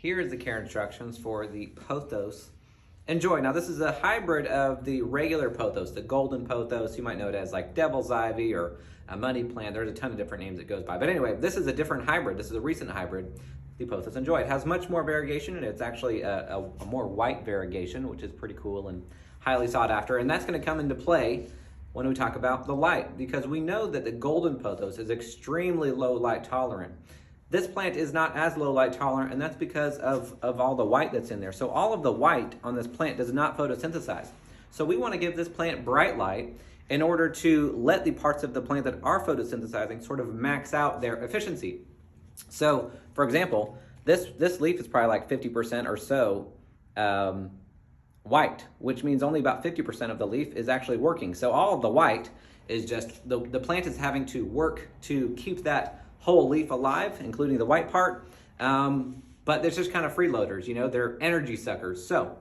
Here's the care instructions for the Pothos N Joy. Now this is a hybrid of the regular pothos, the golden pothos. You might know it as like devil's ivy or a money plant. There's a ton of different names it goes by. But anyway, this is a different hybrid. This is a recent hybrid, the Pothos N Joy. It has much more variegation, and it's actually a more white variegation, which is pretty cool and highly sought after. And that's going to come into play when we talk about the light, because we know that the golden pothos is extremely low light tolerant. This plant is not as low light tolerant, and that's because of all the white that's in there. So all of the white on this plant does not photosynthesize. So we want to give this plant bright light in order to let the parts of the plant that are photosynthesizing sort of max out their efficiency. So for example, this leaf is probably like 50% or so white, which means only about 50% of the leaf is actually working. So all of the white is just, the plant is having to work to keep that whole leaf alive, including the white part, but they're just kind of freeloaders, you know, they're energy suckers. So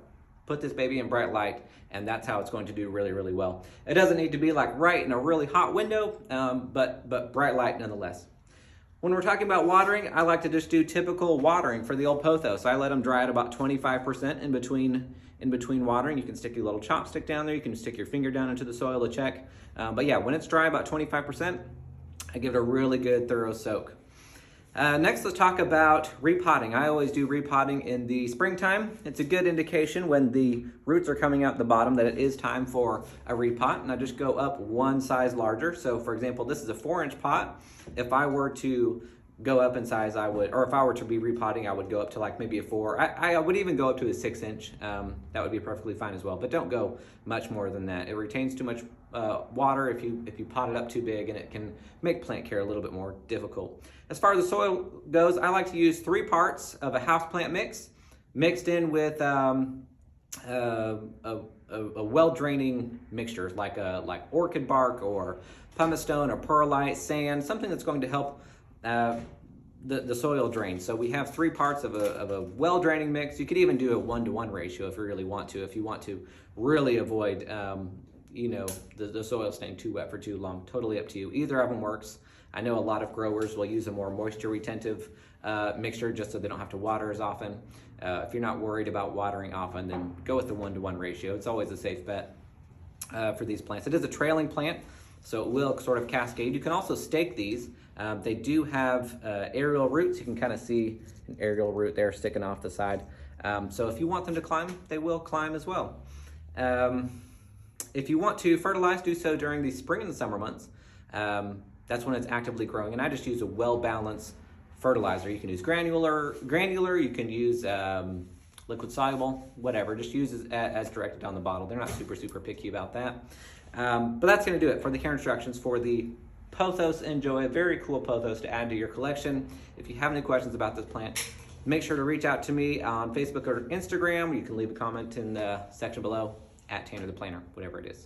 put this baby in bright light, and that's how it's going to do really, really well. It doesn't need to be like right in a really hot window, but bright light nonetheless. When we're talking about watering, I like to just do typical watering for the old pothos. I let them dry at about 25% in between watering. You can stick your little chopstick down there. You can stick your finger down into the soil to check. But yeah, when it's dry about 25%, I give it a really good thorough soak. Next, let's talk about repotting. I always do repotting in the springtime. It's a good indication when the roots are coming out the bottom that it is time for a repot, and I just go up one size larger. So for example, this is a 4-inch pot. If I were to go up in size, I would, or if I were to be repotting, I would go up to like maybe a 4. I would even go up to a 6-inch. That would be perfectly fine as well, but don't go much more than that. It retains too much water if you pot it up too big, and it can make plant care a little bit more difficult. As far as the soil goes, I like to use 3 parts of a houseplant mix mixed in with a well-draining mixture like orchid bark or pumice stone or perlite, sand, something that's going to help the soil drain. So we have 3 parts of a well-draining mix. You could even do a 1-to-1 ratio if you really want to, if you want to really avoid the soil staying too wet for too long. Totally up to you. Either of them works. I know a lot of growers will use a more moisture retentive mixture just so they don't have to water as often. If you're not worried about watering often, then go with the 1-to-1 ratio. It's always a safe bet for these plants. It is a trailing plant, so it will sort of cascade. You can also stake these. They do have aerial roots. You can kind of see an aerial root there sticking off the side. So if you want them to climb, they will climb as well. If you want to fertilize, do so during the spring and the summer months. That's when it's actively growing, and I just use a well-balanced fertilizer. You can use granular, you can use liquid soluble, whatever. Just use as directed on the bottle. They're not super picky about that. But that's going to do it for the care instructions for the Pothos N Joy. A very cool pothos to add to your collection. If you have any questions about this plant, make sure to reach out to me on Facebook or Instagram. You can leave a comment in the section below, @Tanner the Planter, whatever it is.